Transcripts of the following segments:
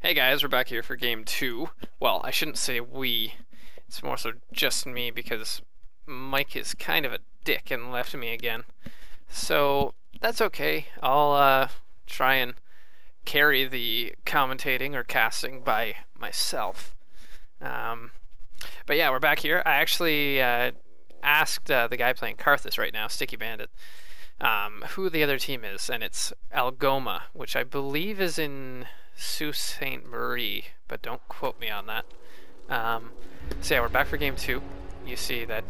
Hey guys, we're back here for game 2. Well, I shouldn't say we. It's more so just me because Mike is kind of a dick and left me again. So that's okay. I'll try and carry the commentating or casting by myself. But yeah, we're back here. I actually asked the guy playing Karthus right now, Sticky Bandit, who the other team is, and it's Algoma, which I believe is in Sault Ste. Marie, but don't quote me on that. So yeah, we're back for game 2. You see that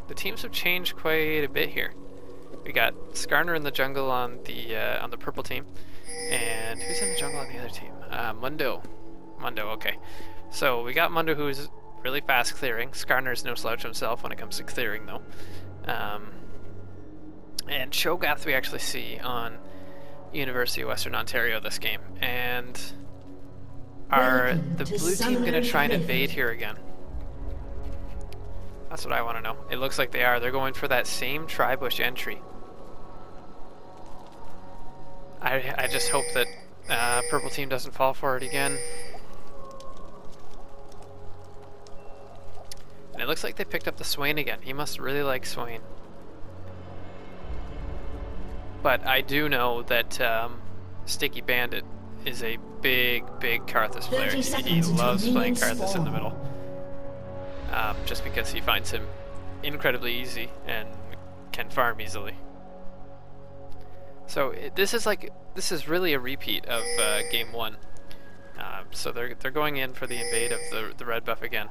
the teams have changed quite a bit here. We got Skarner in the jungle on the purple team, and who's in the jungle on the other team? Mundo. Okay. So we got Mundo, who's really fast clearing. Skarner's no slouch himself when it comes to clearing, though. And Cho'Gath we actually see on University of Western Ontario this game. And are the blue team going to try and invade here again? That's what I want to know. It looks like they are. They're going for that same tri-bush entry. I just hope that purple team doesn't fall for it again. And it looks like they picked up the Swain again. He must really like Swain. But I do know that Sticky Bandit is a big Karthus player. He loves playing Karthus in the middle. Just because he finds him incredibly easy and can farm easily. So this is really a repeat of game 1. So they're going in for the invade of the red buff again.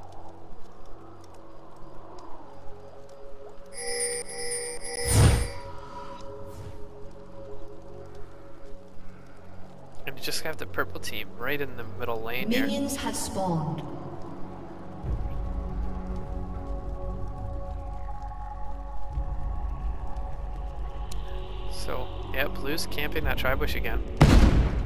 And you just have the purple team right in the middle lane here. Minions have spawned. So, yeah, blue's camping that tri-bush again.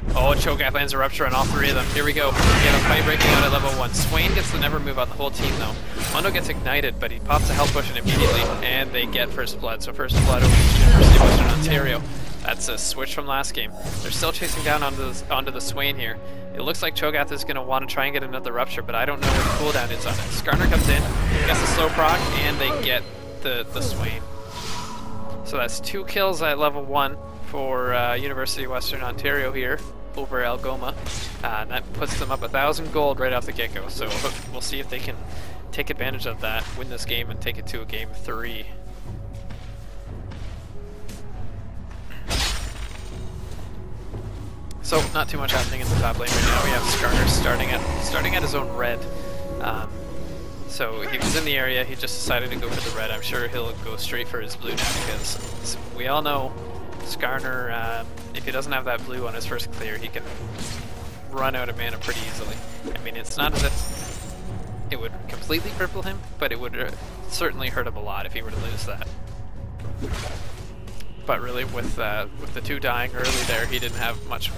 Oh, Cho'Gath lands a rupture on all 3 of them. Here we go. We have a fight breaking out at level 1. Swain gets the never move on the whole team, though. Mundo gets ignited, but he pops a health potion immediately, and they get first blood. So first blood over to University of Western Ontario. That's a switch from last game. They're still chasing down onto the Swain here. It looks like Cho'Gath is going to want to try and get another rupture, but I don't know what the cooldown is on it. Skarner comes in, gets the slow proc, and they get the Swain. So that's 2 kills at level 1 for University of Western Ontario here over Algoma. And that puts them up 1,000 gold right off the get-go. So we'll see if they can take advantage of that, win this game, and take it to a game 3. So not too much happening in the top lane right now. We have Skarner starting at his own red. So he was in the area, he just decided to go for the red. I'm sure he'll go straight for his blue now because we all know Skarner, if he doesn't have that blue on his first clear, he can run out of mana pretty easily. I mean, it's not as if it would completely cripple him, but it would certainly hurt him a lot if he were to lose that. But really, with the 2 dying early there, he didn't have much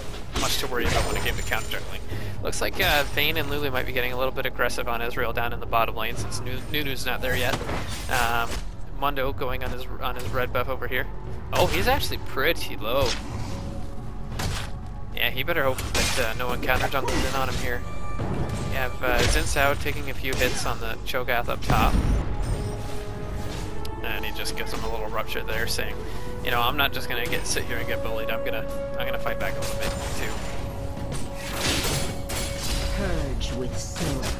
to worry about when it came to counter jungling. Looks like Vayne and Lulu might be getting a little bit aggressive on Ezreal down in the bottom lane since Nunu's not there yet. Mundo going on his red buff over here. Oh, he's actually pretty low. Yeah, he better hope that no one counter jungles in on him here. You have Zinsao taking a few hits on the Cho'Gath up top. And he just gives him a little rupture there, saying, you know, I'm not just gonna sit here and get bullied. I'm gonna fight back a little bit too. Purge with silver.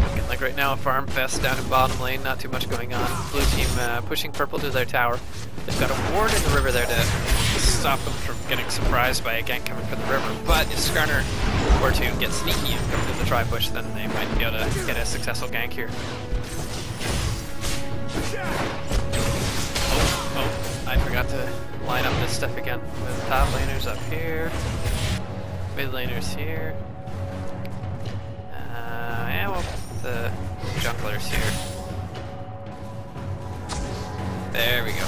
Looking like right now a farm fest down in bottom lane. Not too much going on. Blue team pushing purple to their tower. They've got a ward in the river there to stop them from getting surprised by a gank coming from the river. But if Skarner were to get sneaky and come to the tri-bush, then they might be able to get a successful gank here. Oh, I forgot to line up this stuff again. The top laners up here, mid laners here, and we'll put the junglers here. There we go.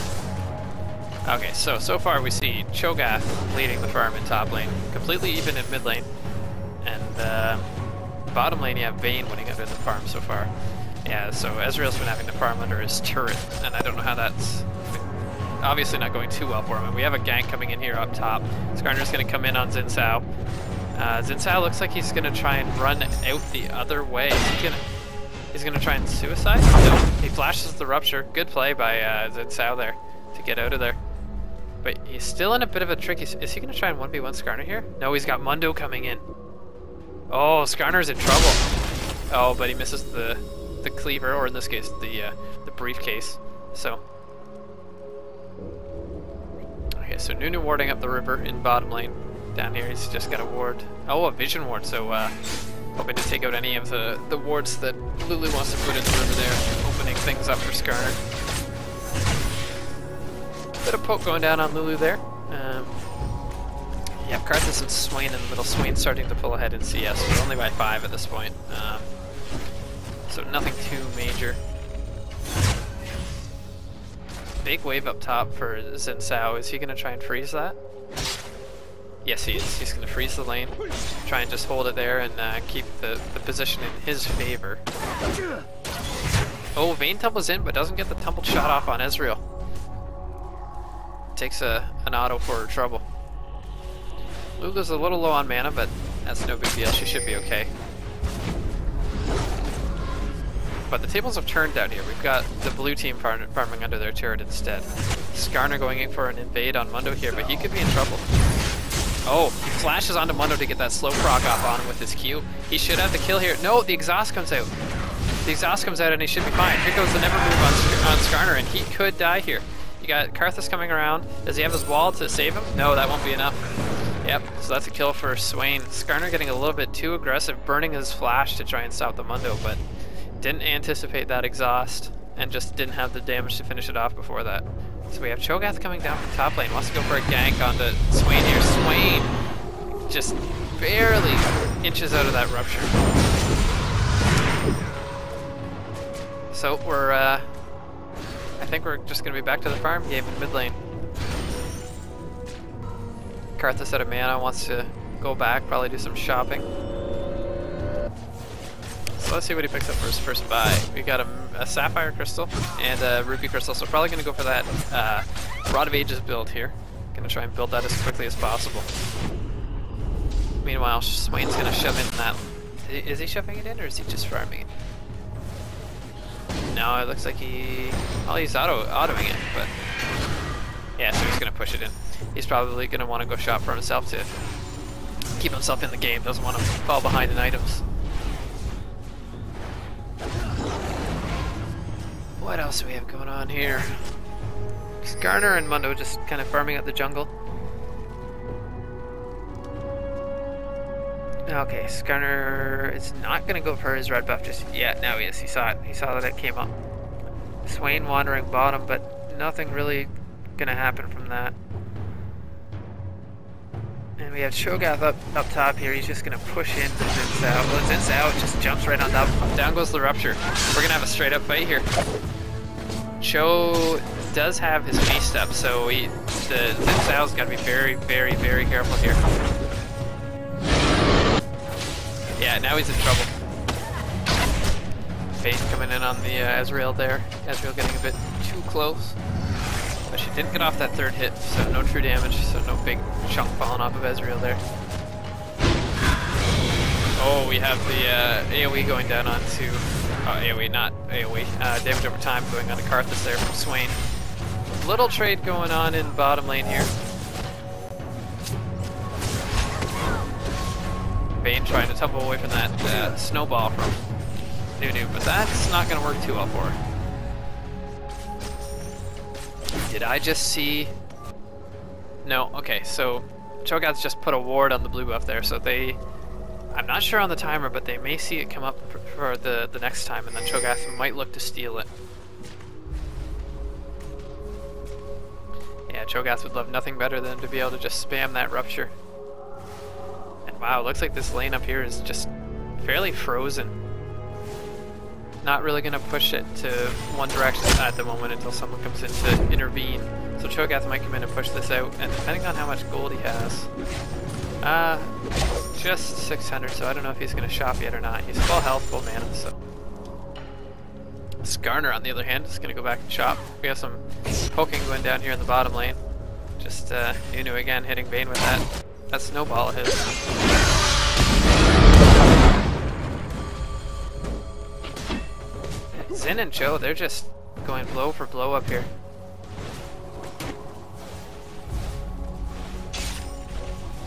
Okay, so far we see Cho'Gath leading the farm in top lane, completely even in mid lane, and bottom lane you have Vayne winning under the farm so far. Yeah, so Ezreal's been having to farm under his turret, and I don't know how that's obviously not going too well for him. And we have a gank coming in here up top. Skarner's going to come in on Xin Sao. Xin Sao looks like he's going to try and run out the other way. He's going to try and suicide? No, he flashes the rupture. Good play by Xin Sao there to get out of there. But he's still in a bit of a tricky... Is he going to try and 1v1 Skarner here? No, he's got Mundo coming in. Oh, Skarner's in trouble. Oh, but he misses the cleaver, or in this case, the briefcase. So... Okay, so Nunu warding up the river in bottom lane. Down here, he's just got a ward. Oh, a vision ward, so hoping to take out any of the wards that Lulu wants to put in the river there, opening things up for Skarner. Bit of poke going down on Lulu there. Yeah, Karthus and Swain in the middle. Swain starting to pull ahead in CS. We're only by 5 at this point. So nothing too major. Big wave up top for Xin Sao. Is he going to try and freeze that? Yes, he is. He's going to freeze the lane, try and just hold it there and keep the position in his favor. Oh, Vayne tumbles in, but doesn't get the tumbled shot off on Ezreal. Takes an auto for trouble. Lulu's a little low on mana, but that's no big deal. She should be okay. But the tables have turned down here. We've got the blue team farming under their turret instead. Skarner going in for an invade on Mundo here, but he could be in trouble. Oh, he flashes onto Mundo to get that slow proc off on him with his Q. He should have the kill here. No, the exhaust comes out. The exhaust comes out and he should be fine. Here goes the never move on Skarner, and he could die here. You got Karthus coming around. Does he have his wall to save him? No, that won't be enough. Yep, so that's a kill for Swain. Skarner getting a little bit too aggressive, burning his flash to try and stop the Mundo, but didn't anticipate that exhaust and just didn't have the damage to finish it off before that. So we have Cho'Gath coming down from top lane. Wants to go for a gank onto Swain here. Swain just barely inches out of that rupture. So we're, I think we're just going to be back to the farm game in mid lane. Karthus out of mana, wants to go back, probably do some shopping. So let's see what he picks up for his first buy. We got a Sapphire Crystal and a Ruby Crystal, so probably going to go for that Rod of Ages build here. Going to try and build that as quickly as possible. Meanwhile, Swain's going to shove in that... Is he shoving it in, or is he just farming it? No, it looks like he... Well, he's autoing it, but... Yeah, so he's going to push it in. He's probably going to want to go shop for himself to keep himself in the game. Doesn't want to fall behind in items. What else do we have going on here? Skarner and Mundo just kind of farming up the jungle. Okay, Skarner is not going to go for his red buff just yet. Now he is. He saw it. He saw that it came up. Swain wandering bottom, but nothing really going to happen from that. And we have Cho'Gath up top here. He's just going to push into Xin Sao. Well, Xin Sao just jumps right on top. Down goes the rupture. We're going to have a straight up fight here. Cho does have his beast up, so the Xin Sao's got to be very, very, very careful here. Yeah, now he's in trouble. Vayne coming in on the Ezreal there. Ezreal getting a bit too close. But she didn't get off that third hit, so no true damage, so no big chunk falling off of Ezreal there. Oh, we have the AoE going down onto... Oh, AoE, not AoE. Damage over time going on to Karthus there from Swain. Little trade going on in bottom lane here. Vayne trying to tumble away from that snowball from Nunu, but that's not going to work too well for her. Did I just see... No, okay, so Cho'Gath's just put a ward on the blue buff there, so they... I'm not sure on the timer, but they may see it come up for the next time, and then Cho'Gath might look to steal it. Yeah, Cho'Gath would love nothing better than to be able to just spam that rupture. And wow, looks like this lane up here is just fairly frozen. Not really going to push it to one direction at the moment until someone comes in to intervene. So Cho'Gath might come in and push this out, and depending on how much gold he has... just 600, so I don't know if he's going to shop yet or not. He's full health, full mana, so... Skarner, on the other hand, is going to go back and chop. We have some poking going down here in the bottom lane. Just Nunu again hitting Vayne with that snowball of his. Xin and Cho, they're just going blow for blow up here.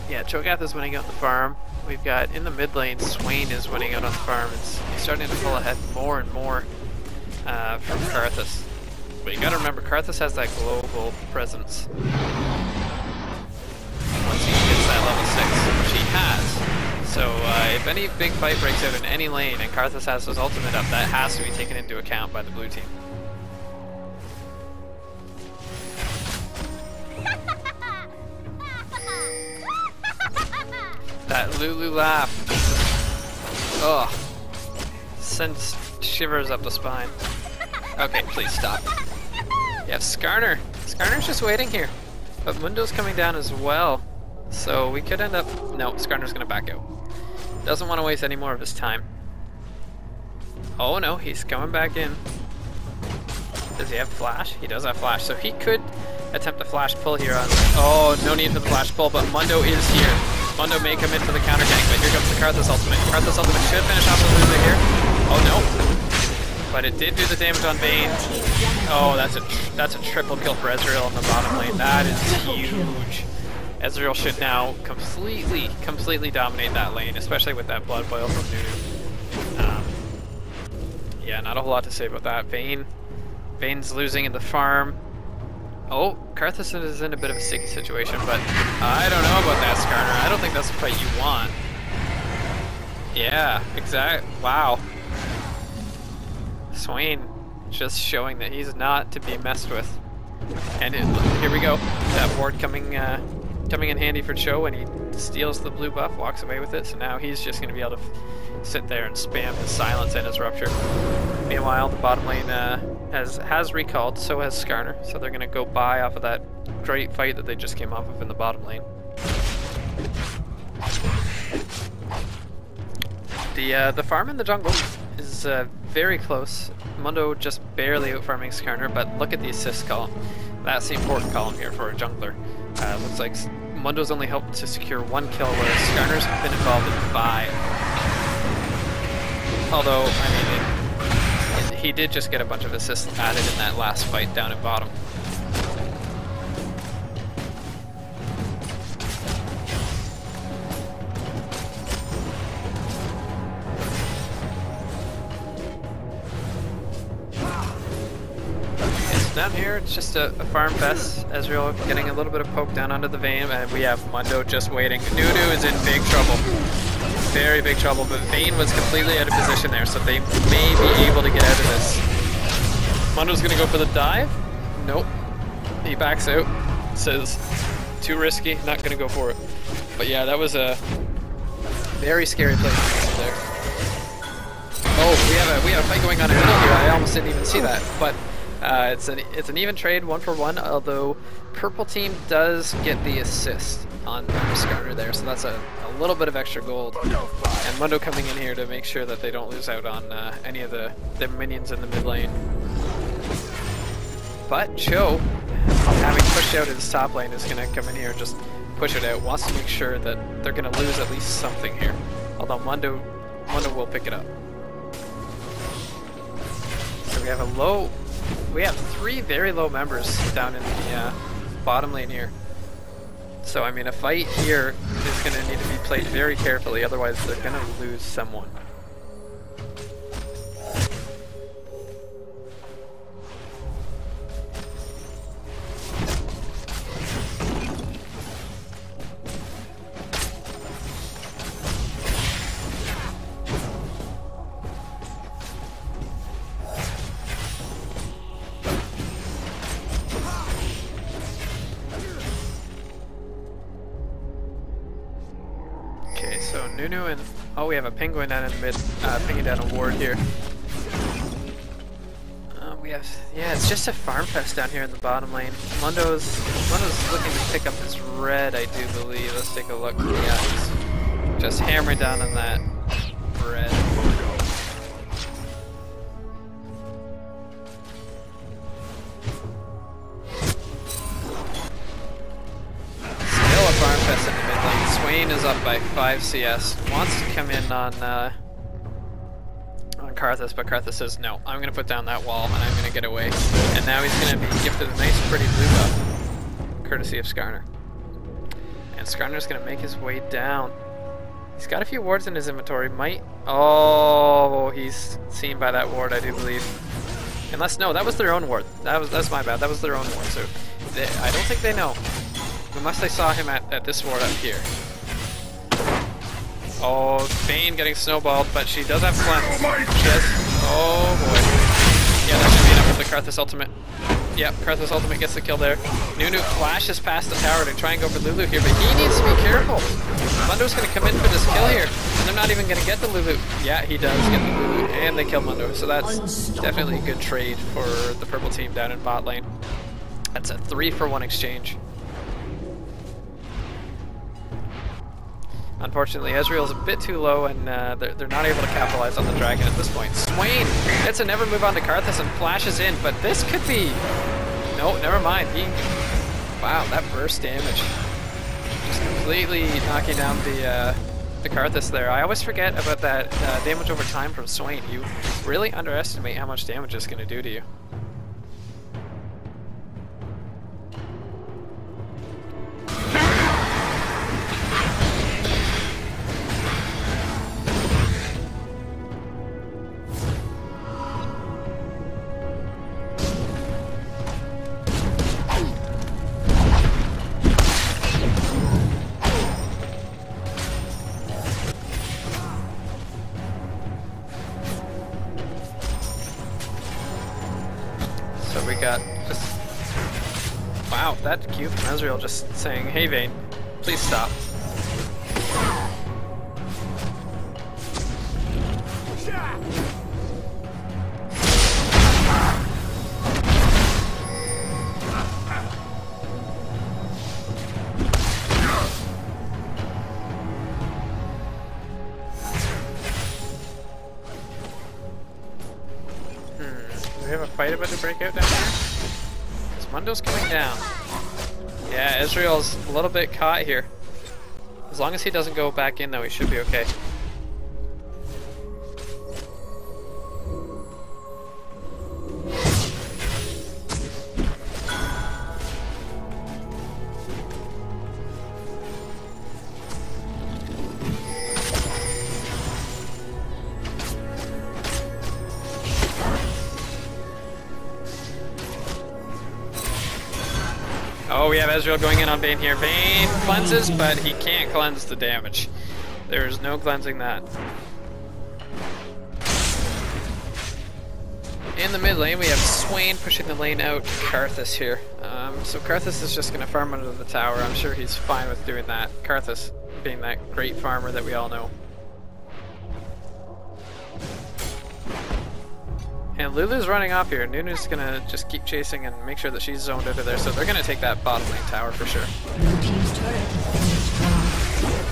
Yeah, Cho'Gath is winning out the farm. We've got in the mid lane, Swain is winning out on the farm. He's starting to pull ahead more and more from Karthus. But you gotta remember, Karthus has that global presence. Once he hits that level 6, which he has. So if any big fight breaks out in any lane and Karthus has his ultimate up, that has to be taken into account by the blue team. That Lulu laugh. Ugh. Sends shivers up the spine. Okay, please stop. You have Skarner. Skarner's just waiting here. But Mundo's coming down as well. So we could end up... No, Skarner's gonna back out. Doesn't want to waste any more of his time. Oh no, he's coming back in. Does he have flash? He does have flash. So he could attempt a flash pull here on... Oh, no need for the flash pull, but Mundo is here. Mundo may come in for the counter gank, but here comes the Karthus ultimate. Karthus ultimate should finish off the loser here. Oh no. But it did do the damage on Vayne. Oh, that's a triple kill for Ezreal in the bottom lane. That is huge. Ezreal should now completely dominate that lane, especially with that blood boil from Nunu. Yeah, not a whole lot to say about that. Vayne's losing in the farm. Oh, Karthus is in a bit of a sticky situation, but I don't know about that, Skarner. I don't think that's the fight you want. Yeah, exactly. Wow. Swain just showing that he's not to be messed with. And here we go. That ward coming in handy for Cho when he steals the blue buff, walks away with it. So now he's just going to be able to sit there and spam his silence and his rupture. Meanwhile, the bottom lane has recalled, so has Skarner. So they're going to go buy off of that great fight that they just came off of in the bottom lane. The farm in the jungle is very close. Mundo just barely out-farming Skarner, but look at the assist column. That's the important column here for a jungler. Looks like Mundo's only helped to secure 1 kill, whereas Skarner's been involved in 5. Although, I mean, he did just get a bunch of assists added in that last fight down at bottom. Down here, it's just a farm fest. Ezreal getting a little bit of poke down onto the Vayne, and we have Mundo just waiting. Nunu is in big trouble. Very big trouble, but Vayne was completely out of position there, so they may be able to get out of this. Mundo's gonna go for the dive. Nope. He backs out. Says, too risky, not gonna go for it. But yeah, that was a very scary play there. Oh, we have a fight going on in the middle here. I almost didn't even see that, but it's an even trade, 1-for-1, although purple team does get the assist on Skarner there, so that's a little bit of extra gold. And Mundo coming in here to make sure that they don't lose out on any of the minions in the mid lane. But Cho, having pushed out his top lane, is going to come in here and just push it out, wants to make sure that they're going to lose at least something here. Although Mundo will pick it up. So we have 3 very low members down in the bottom lane here. So I mean, a fight here is going to need to be played very carefully, otherwise they're going to lose someone. So Nunu and... Oh, we have a penguin down in the mid, pinging down a ward here. Yeah, it's just a farm fest down here in the bottom lane. Mundo's looking to pick up his red, I do believe. Let's take a look. Yeah, he's just hammering down on that red. Swain is up by 5 CS. Wants to come in on Karthus, but Karthus says no. I'm gonna put down that wall and I'm gonna get away. And now he's gonna be gifted a nice, pretty blue buff, courtesy of Skarner. And Skarner's gonna make his way down. He's got a few wards in his inventory. Might. Oh, he's seen by that ward, I do believe. Unless no, that was their own ward. That's my bad. That was their own ward. So I don't think they know, unless they saw him at this ward up here. Oh, Vayne getting snowballed, but she does have cleanse. She has. Oh boy. Yeah, that should be enough with the Karthus ultimate. Yep, Karthus ultimate gets the kill there. Nunu flashes past the tower to try and go for Lulu here, but he needs to be careful. Mundo's going to come in for this kill here, and they're not even going to get the Lulu. Yeah, he does get the Lulu, and they kill Mundo, so that's definitely a good trade for the purple team down in bot lane. That's a 3-for-1 exchange. Unfortunately, Ezreal's a bit too low, and they're not able to capitalize on the dragon at this point. Swain gets a never move on to Karthus and flashes in, but this could be... No, never mind. Wow, that burst damage. Just completely knocking down the Karthus there. I always forget about that damage over time from Swain. You really underestimate how much damage it's going to do to you. So we got just... Wow, that Q from Ezreal just saying, hey Vayne, please stop. Do we have a fight about to break out down here? Because Mundo's coming down. Yeah, Ezreal's a little bit caught here. As long as he doesn't go back in though, he should be okay. Oh, we have Ezreal going in on Vayne here. Vayne cleanses, but he can't cleanse the damage. There's no cleansing that. In the mid lane, we have Swain pushing the lane out to Karthus here. So Karthus is just going to farm under the tower. I'm sure he's fine with doing that. Karthus being that great farmer that we all know. And Lulu's running off here. Nunu's gonna just keep chasing and make sure that she's zoned out of there, so they're gonna take that bottom lane tower for sure. Blue team's turret has been destroyed.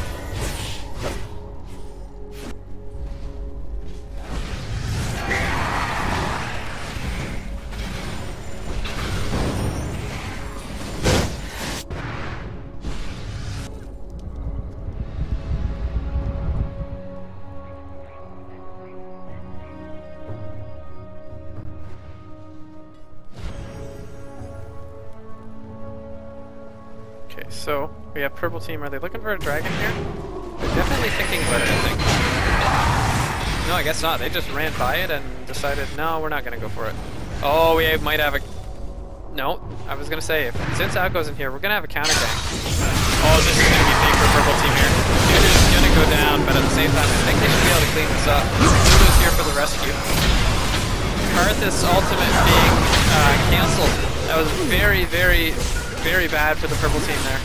Okay, so we have purple team. Are they looking for a dragon here? They're definitely thinking about it, I think. No, I guess not. They just ran by it and decided, no, we're not going to go for it. Oh, we might have a... No, I was going to say, since Algo's in here, we're going to have a counter gang. Oh, this is going to be big for purple team here. Nunu's going to go down, but at the same time, I think they should be able to clean this up. Lulu's here for the rescue. Karthus ultimate being cancelled. That was very, very... very bad for the purple team there.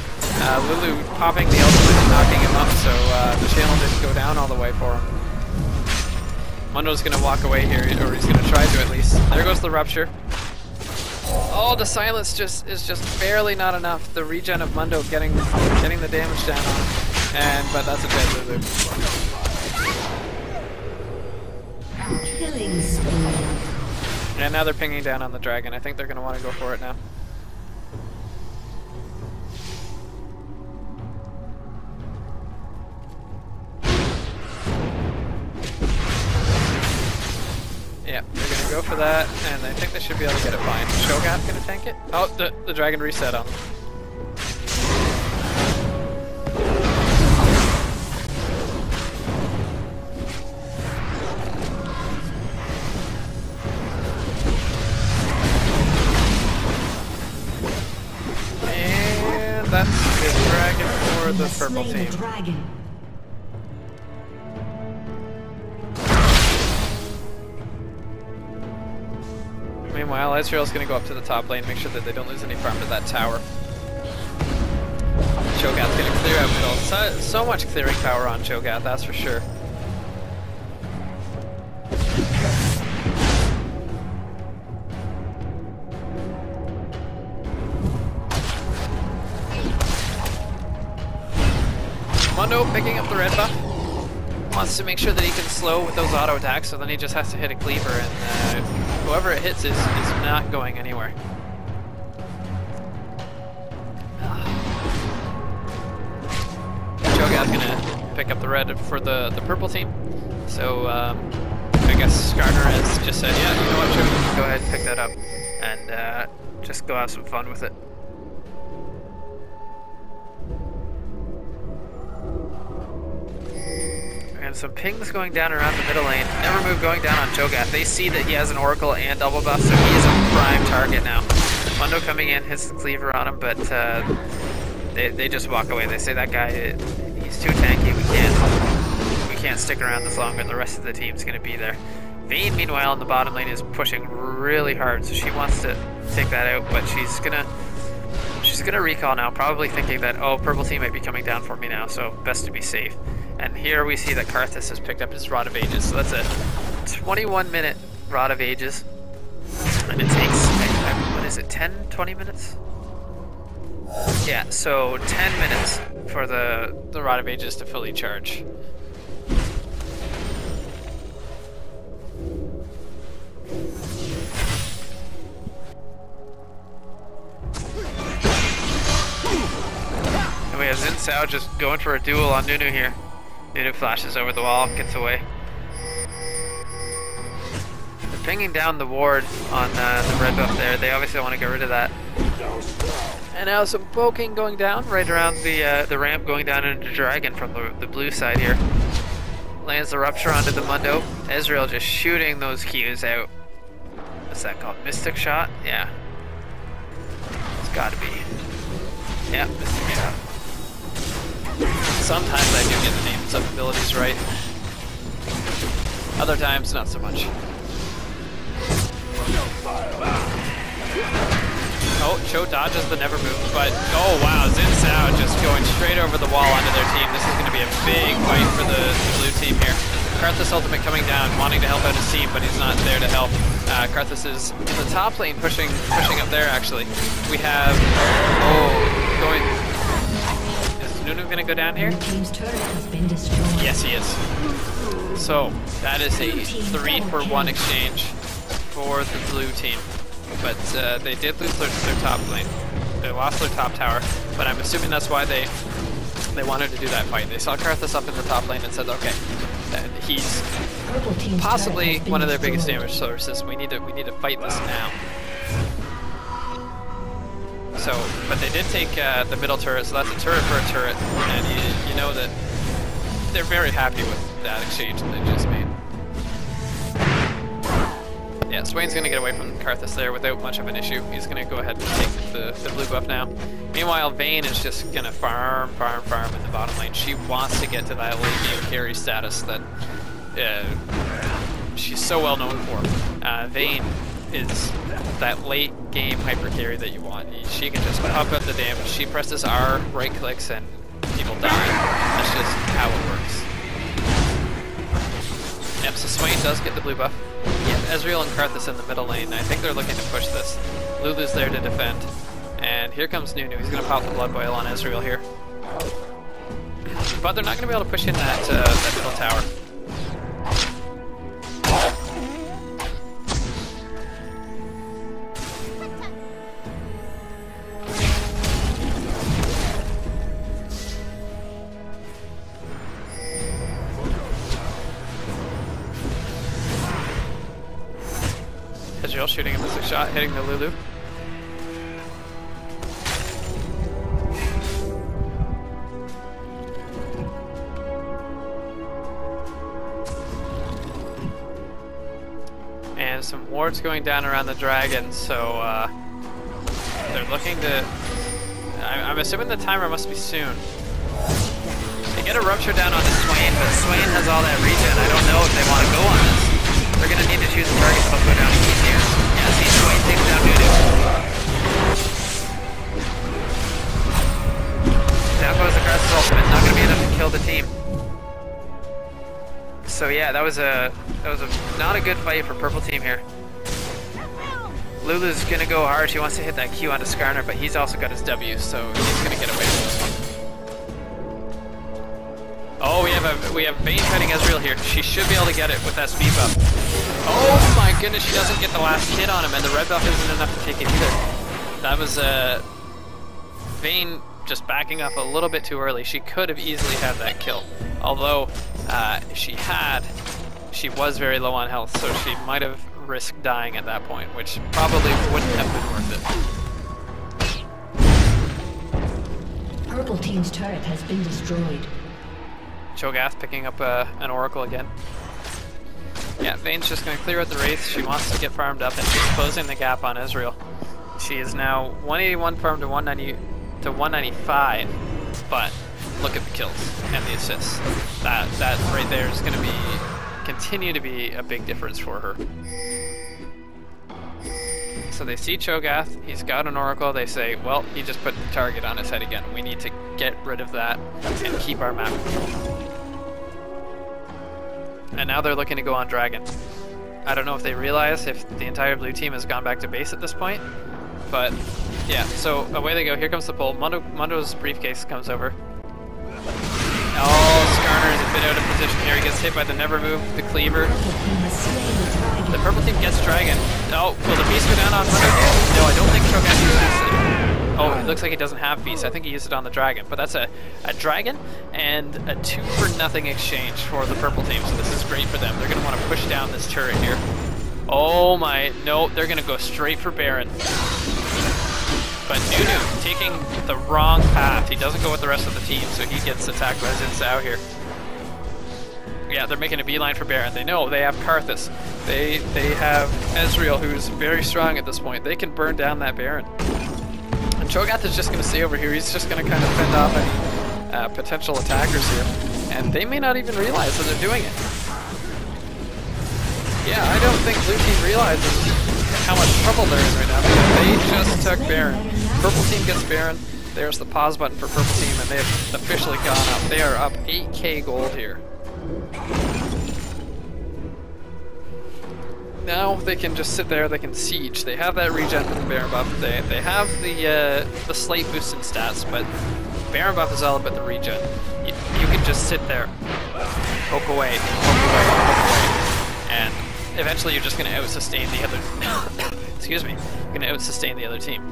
Lulu popping the ultimate and knocking him up, so the channel didn't go down all the way for him. Mundo's gonna walk away here, or he's gonna try to at least. There goes the rupture. Oh, the silence is just barely not enough. The regen of Mundo getting the damage down on him, but that's a dead Lulu. Killing spree. And now they're pinging down on the dragon. I think they're gonna want to go for it now. gonna go for that, and I think they should be able to get it fine. Shogat's gonna tank it. Oh, the dragon reset on them. And that's the dragon for the purple team. Dragon. Meanwhile, Ezreal's going to go up to the top lane, make sure that they don't lose any farm to that tower. Cho'Gath's going to clear out middle. So much clearing power on Cho'Gath, that's for sure. Mundo picking up the red buff. Wants to make sure that he can slow with those auto attacks, so then he just has to hit a cleaver, and whoever it hits is not going anywhere. Cho'Gath's gonna pick up the red for the purple team. So I guess Skarner has just said, yeah, you know what, Cho'Gath, go ahead and pick that up, and just go have some fun with it. And some pings going down around the middle lane. Never move going down on Cho'Gath. They see that he has an Oracle and double buff, so he is a prime target now. Mundo coming in, hits the cleaver on him, but they just walk away. They say that guy, he's too tanky. We can't stick around this long, and the rest of the team's going to be there. Vayne, meanwhile, in the bottom lane is pushing really hard, so she wants to take that out, but she's gonna recall now, probably thinking that, oh, purple team might be coming down for me now, so best to be safe. And here we see that Karthus has picked up his Rod of Ages, so that's a 21-minute Rod of Ages. And it takes, what is it, 10, 20 minutes? Yeah, so 10 minutes for the Rod of Ages to fully charge. And we have Xin Sao just going for a duel on Nunu here. Nunu flashes over the wall, gets away. They're pinging down the ward on the red buff there. They obviously want to get rid of that. And now some poking going down right around the ramp, going down into Dragon from the blue side here. Lands the Rupture onto the Mundo. Ezreal just shooting those Qs out. What's that called? Mystic Shot? Yeah. It's gotta be. Yeah, Mystic Shot. Sometimes I do get the names of abilities right. Other times, not so much. Oh, Cho dodges the never move, but oh wow, Xin Sao just going straight over the wall onto their team. This is going to be a big fight for the blue team here. Karthus ultimate coming down, wanting to help out his team, but he's not there to help. Karthus is in the top lane, pushing up there actually. We have, going. Is Nunu going to go down here? Your team's turret has been destroyed. Yes, he is. So that is a 3-for-1 exchange for the blue team. But they did lose their top lane. They lost their top tower, but I'm assuming that's why they wanted to do that fight. They saw Karthus up in the top lane and said, okay, he's possibly one of their biggest damage sources. We need to fight this now. So, but they did take the middle turret, so that's a turret for a turret, and you know that they're very happy with that exchange that they just made. Yeah, Swain's going to get away from Karthus there without much of an issue. He's going to go ahead and take the blue buff now. Meanwhile, Vayne is just going to farm in the bottom lane. She wants to get to that late game carry status that she's so well known for. Vayne is that late game hyper carry that you want. She can just pump up the damage. She presses R, right clicks, and people die. That's just how it works. Yep, so Swain does get the blue buff. Yeah, Ezreal and Karthus in the middle lane. I think they're looking to push this. Lulu's there to defend. And here comes Nunu. He's going to pop the Blood Boil on Ezreal here. But they're not going to be able to push in that middle tower. Ezreal shooting a missile shot, hitting the Lulu. And some wards going down around the dragon, so they're looking to... I'm assuming the timer must be soon. They get a rupture down onto Swain, but Swain has all that regen. I don't know if they want to go on this. They're going to need to choose a target that'll go down easier. Yeah, see, Swain takes down Nudu. Down goes the Grass's ultimate, not going to be enough to kill the team. So yeah, that was a not a good fight for purple team here. Lulu's gonna go hard. She wants to hit that Q onto Skarner, but he's also got his W, so he's gonna get away with this one. Oh, we have Vayne fighting Ezreal here. She should be able to get it with that speed buff. Oh my goodness, she doesn't get the last hit on him, and the red buff isn't enough to take it either. That was Vayne just backing up a little bit too early. She could have easily had that kill, although she was very low on health, so she might have risked dying at that point, which probably wouldn't have been worth it. Purple team's turret has been destroyed. Cho'Gath picking up an Oracle again. Yeah, Vayne's just going to clear out the Wraith. She wants to get farmed up, and she's closing the gap on Ezreal. She is now 181 farm to 190 to 195, but look at the kills and the assists. That right there is going to continue to be a big difference for her. So they see Cho'Gath, he's got an Oracle, they say, well, he just put the target on his head again. We need to get rid of that and keep our map control. And now they're looking to go on Dragon. I don't know if they realize if the entire blue team has gone back to base at this point, but yeah, so away they go. Here comes the pull. Mundo's briefcase comes over. Oh, Skarner is a bit out of position here. He gets hit by the Never Move, the Cleaver. The purple team gets Dragon. Oh, will the Beast go down on Mundo? No, I don't think Cho'Gath uses it. Oh, it looks like he doesn't have Beast. I think he used it on the Dragon. But that's a Dragon and a 2-for-0 exchange for the purple team. So this is great for them. They're going to want to push down this turret here. Oh my, no, they're going to go straight for Baron. But Nunu taking the wrong path. He doesn't go with the rest of the team, so he gets attacked by Xin Zhao here. Yeah, they're making a beeline for Baron. They know they have Karthus. They have Ezreal, who's very strong at this point. They can burn down that Baron. And Cho'Gath is just going to stay over here. He's just going to kind of fend off any potential attackers here. And they may not even realize that they're doing it. Yeah, I don't think blue team realizes how much trouble they're in right now, because they just took Baron. Purple team gets Baron. There's the pause button for purple team, and they have officially gone up. They are up 8k gold here. Now they can just sit there, they can siege. They have that regen with the Baron buff. They have the slight boost in stats, but Baron buff is all about the regen. You can just sit there, poke away, and eventually you're just going to out-sustain the other... excuse me. You're going to out-sustain the other team.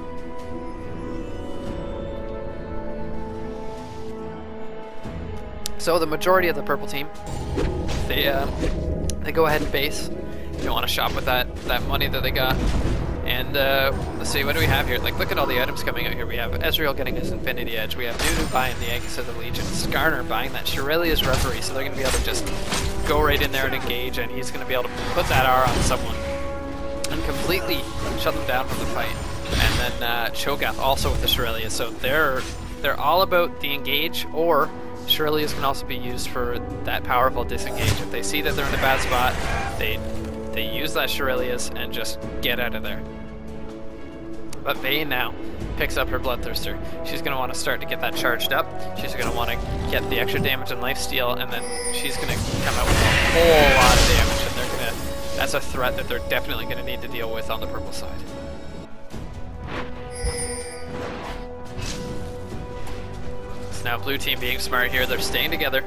So the majority of the purple team, they go ahead and base. They want to shop with that money that they got. And let's see, what do we have here? Like, look at all the items coming out here. We have Ezreal getting his Infinity Edge. We have Nunu buying the Aegis of the Legion. Skarner buying that Shirelia's Reverie, so they're going to be able to just go right in there and engage, and he's going to be able to put that R on someone and completely shut them down from the fight. And then Cho'Gath also with the Shirelia, so they're all about the engage, or Shirelias can also be used for that powerful disengage. If they see that they're in a bad spot, they use that Shirelias and just get out of there. But Vayne now picks up her Bloodthirster. She's going to want to start to get that charged up. She's going to want to get the extra damage and lifesteal, and then she's going to come out with a whole lot of damage, and that's a threat that they're definitely going to need to deal with on the purple side. So now blue team being smart here, they're staying together,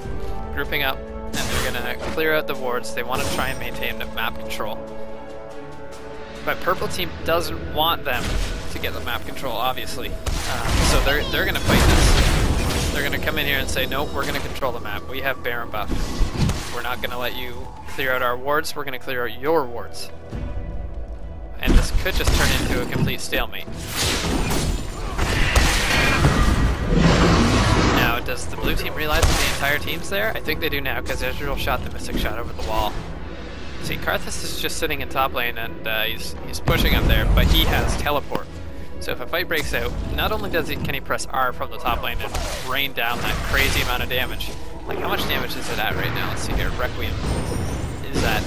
grouping up, and they're going to clear out the wards. They want to try and maintain the map control. But purple team doesn't want them to get the map control, obviously. So they're going to fight this. They're going to come in here and say, no, we're going to control the map. We have Baron buff. We're not going to let you clear out our wards. We're going to clear out your wards. And could just turn into a complete stalemate. Now, does the blue team realize that the entire team's there? I think they do now, because Ezreal shot the Mystic Shot over the wall. See, Karthus is just sitting in top lane, and he's pushing up there, but he has teleport. So if a fight breaks out, not only can he press R from the top lane and rain down that crazy amount of damage. Like, how much damage is it at right now? Let's see here. Requiem is at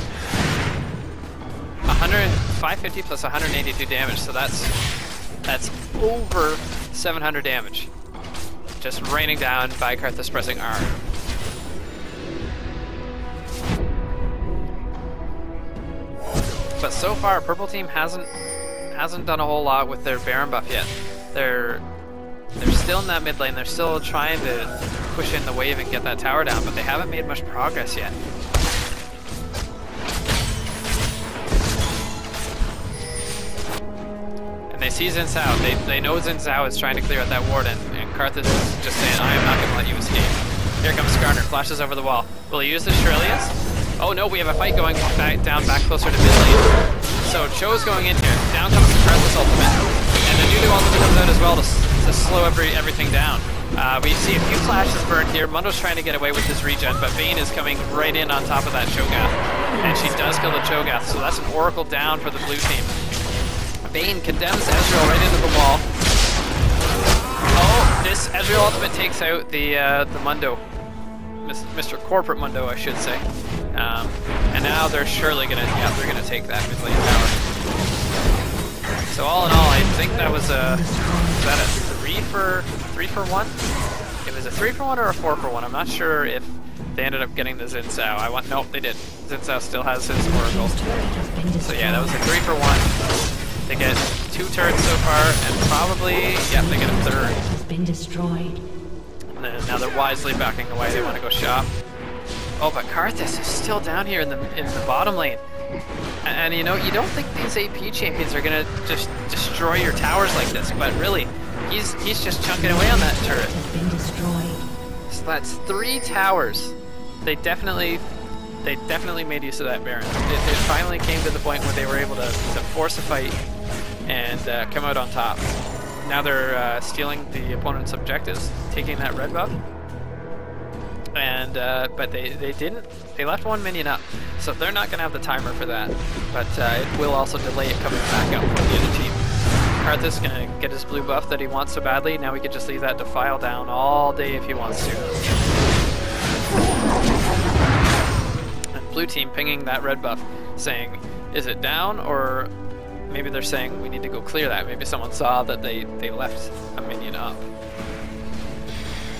550 plus 182 damage, so that's over 700 damage. Just raining down by Karthus pressing R. But so far, purple team hasn't done a whole lot with their Baron buff yet. They're still in that mid lane. They're still trying to push in the wave and get that tower down, but they haven't made much progress yet. And they see Xin Zhao. They know Xin Zhao is trying to clear out that ward, and Karthus is just saying, I am not going to let you escape. Here comes Skarner, flashes over the wall. Will he use the Shurelius? Oh no, we have a fight going back closer to mid lane. So Cho's going in here. Down comes the Karthus ultimate. And the Nunu ultimate comes out as well to slow everything down. We see a few flashes burned here. Mundo's trying to get away with his regen, but Vayne is coming right in on top of that Cho'Gath. And she does kill the Cho'Gath, so that's an Oracle down for the blue team. Vayne condemns Ezreal right into the wall. Oh, this Ezreal ultimate takes out the Mundo. Mr. Corporate Mundo, I should say. And now they're surely gonna, they're gonna take that mid lane tower. So all in all, I think that was a 3 for 1? It was a 3 for 1 or a 4 for 1. I'm not sure if they ended up getting the Xin Zhao. Nope, they did. Xin Zhao still has his Oracle. So yeah, that was a 3 for 1. They get 2 turrets so far, and probably, they get a third. Has been destroyed. And now they're wisely backing away. They want to go shop. Oh, but Karthus is still down here in the bottom lane. And you know, you don't think these AP champions are gonna just destroy your towers like this, but really, he's just chunking away on that turret. Has been destroyed. So that's 3 towers. They definitely made use of that Baron. It finally came to the point where they were able to force a fight and come out on top. Now they're stealing the opponent's objectives, taking that red buff. And but they didn't. They left 1 minion up, so they're not going to have the timer for that. But it will also delay it coming back up for the other team. Karthus is going to get his blue buff that he wants so badly. Now we can just leave that Defile down all day if he wants to. And blue team pinging that red buff, saying, "Is it down?" Or maybe they're saying we need to go clear that. Maybe someone saw that they left a minion up.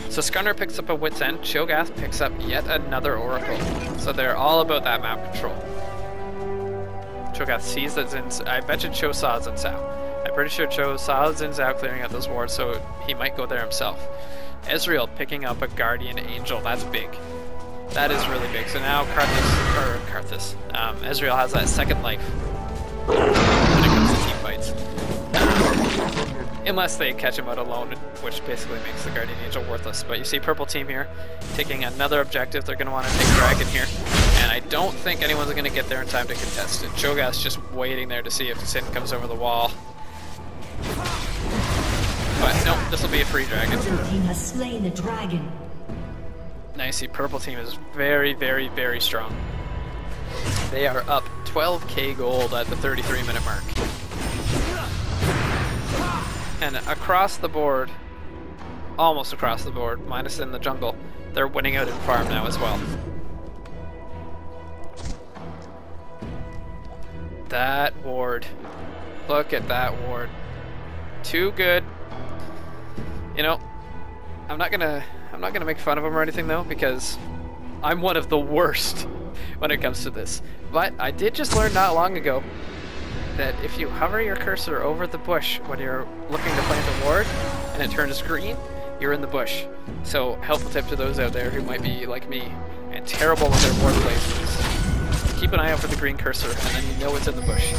So Skarner picks up a Wit's End, Cho'Gath picks up yet another Oracle. So they're all about that map control. Cho'Gath sees that I bet you Cho saw Xin Zhao. I'm pretty sure Cho saw Xin Zhao clearing out those wards, so he might go there himself. Ezreal picking up a Guardian Angel, that's big. That is really big. So now Ezreal has that second life when it comes to team fights. Unless they catch him out alone, which basically makes the Guardian Angel worthless. But you see purple team here taking another objective. They're going to want to take Dragon here. And I don't think anyone's going to get there in time to contest it. Cho'Gath's just waiting there to see if Sin comes over the wall. But no, this will be a free Dragon. Blue team has slain the dragon. Now you see purple team is very, very, very strong. They are up 12k gold at the 33-minute mark. And across the board, almost across the board, minus in the jungle, they're winning out in farm now as well. That ward. Look at that ward. Too good. You know, I'm not gonna make fun of him or anything though, because I'm one of the worst when it comes to this. But I did just learn not long ago that if you hover your cursor over the bush when you're looking to plant a ward and it turns green, you're in the bush. So helpful tip to those out there who might be like me and terrible with their ward placements. Keep an eye out for the green cursor and then you know it's in the bush.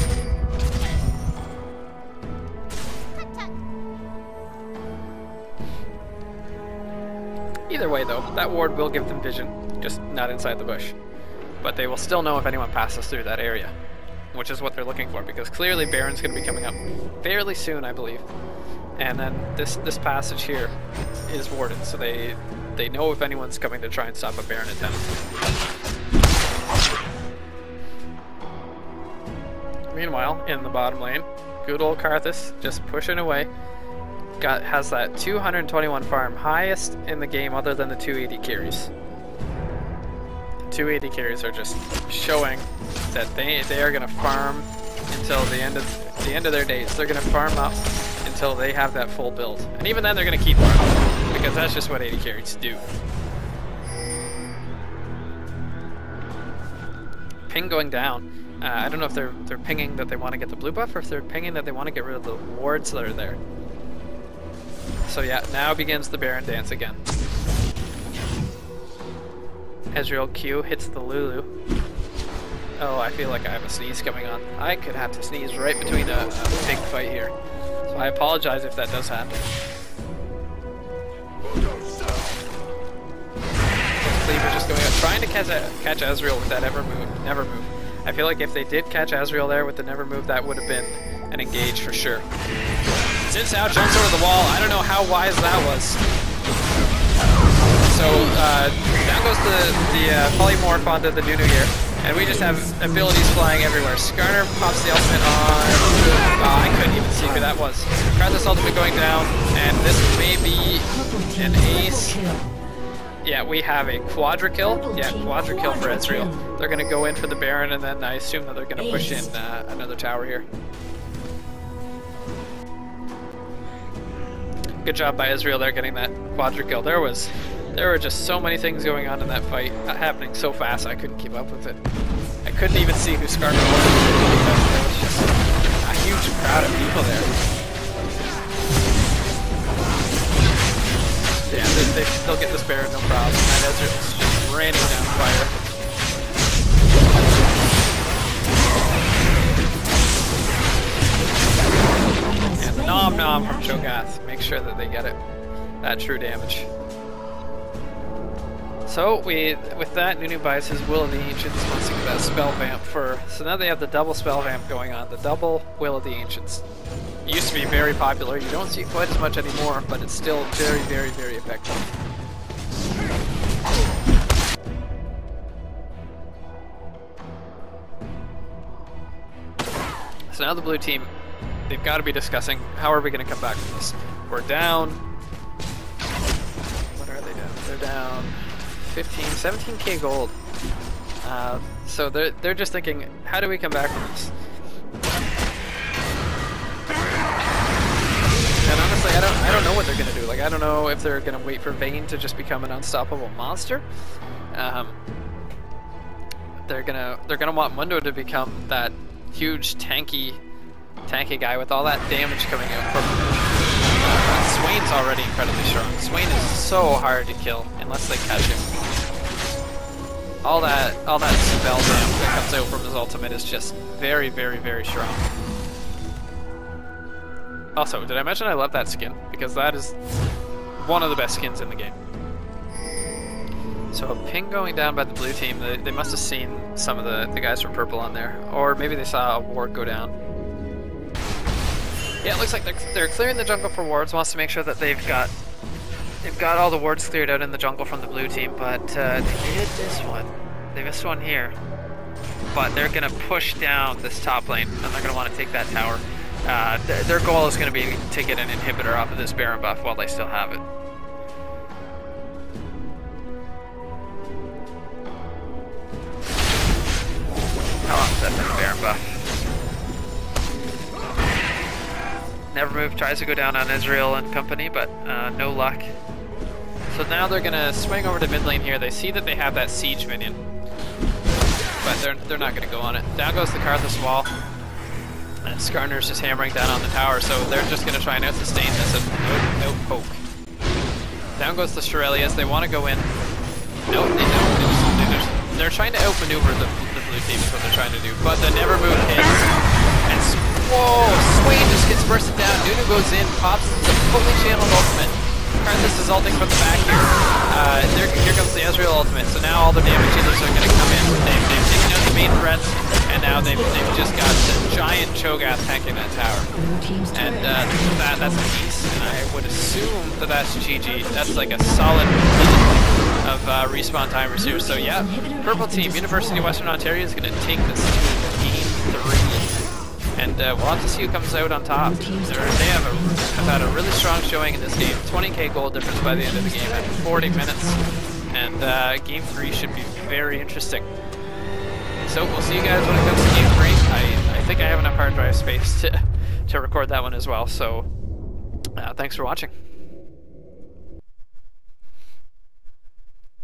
Either way though, that ward will give them vision, just not inside the bush. But they will still know if anyone passes through that area. which is what they're looking for, because clearly Baron's going to be coming up fairly soon, I believe. And then this passage here is warded, so they know if anyone's coming to try and stop a Baron attempt. Meanwhile, in the bottom lane, good old Karthus just pushing away. Has that 221 farm, highest in the game other than the 280 carries. The 280 carries are just showing that they are going to farm until the end of their days. They're going to farm up until they have that full build. And even then they're going to keep farming, because that's just what 80 carries do. Ping going down. I don't know if they're pinging that they want to get the blue buff, or if they're pinging that they want to get rid of the wards that are there. So yeah, now begins the Baron dance again. Ezreal Q hits the Lulu. Oh, I feel like I have a sneeze coming on. I could have to sneeze right between a big fight here. So I apologize if that does happen. Cleaver just going out, trying to catch Ezreal with that never move. I feel like if they did catch Ezreal there with the never move, that would have been an engage for sure. Since now jumps over the wall, I don't know how wise that was. So down goes the polymorph onto the Nunu here, and we just have abilities flying everywhere. Skarner pops the ultimate on. Oh, I couldn't even see who that was. Karthus ultimate going down, and this may be an ace. Yeah, we have a quadra kill. Yeah, quadra kill for Ezreal. They're going to go in for the Baron, and then I assume that they're going to push in another tower here. Good job by Ezreal there getting that quadra kill. There were just so many things going on in that fight, happening so fast I couldn't keep up with it. I couldn't even see who Skarner was, because there was just a huge crowd of people there. Yeah, they'll get this Baron no problem. And Ezreal's just raining down fire. And the nom nom from Cho'Gath. Make sure that they get it. That true damage. So with that, Nunu buys his Will of the Ancients, wants to get that spell vamp for. So now they have the double spell vamp going on. The double Will of the Ancients. It used to be very popular. You don't see it quite as much anymore, but it's still very, very, very effective. So now the blue team, they've got to be discussing how are we going to come back from this. We're down. What are they down? They're down 15, 17k gold. So they're just thinking, how do we come back from this? And honestly, I don't know what they're gonna do. Like, I don't know if they're gonna wait for Vayne to just become an unstoppable monster. They're gonna want Mundo to become that huge tanky guy with all that damage coming out from Swain's already incredibly strong. Swain is so hard to kill unless they catch him. All that spell damage that comes out from his ultimate is just very, very, very strong. Also, did I mention I love that skin? Because that is one of the best skins in the game. So a ping going down by the blue team. They must have seen some of the guys from purple on there. Or maybe they saw a ward go down. Yeah, it looks like they're clearing the jungle for wards. Wants to make sure that they've got all the wards cleared out in the jungle from the blue team. But they did this one. They missed one here. But they're going to push down this top lane. And they're going to want to take that tower. Their goal is going to be to get an inhibitor off of this Baron buff while they still have it. How long is that for the Baron buff? Never move tries to go down on Ezreal and company, but no luck. So now they're going to swing over to mid lane here. They see that they have that siege minion, but they're not going to go on it. Down goes the Karthus wall. And Skarner's just hammering down on the tower, so they're just going to try and out-sustain this and no poke. Down goes the Shurelias. They want to go in. No, they don't. They're trying to outmaneuver the blue team is what they're trying to do. But the never move hits. And whoa! Swain just gets bursted down. Nunu goes in, pops the fully channeled ultimate. Karthus is ulting from the back here. Here comes the Ezreal ultimate. So now all the damage dealers are going to come in. They've taken out the main threats. And now now they've just got the giant Cho'Gath tanking that tower. Blue team's turret And has been that's a piece, and I would assume that that's GG. That's like a solid minute of respawn timers here. So yeah, purple team, University of Western Ontario is going to take this to game 3. And we'll have to see who comes out on top. They have had a really strong showing in this game. 20k gold difference by the end of the game at 40 minutes. And game 3 should be very interesting. So we'll see you guys when it comes to game 3. I think I have enough hard drive space to record that one as well. So thanks for watching.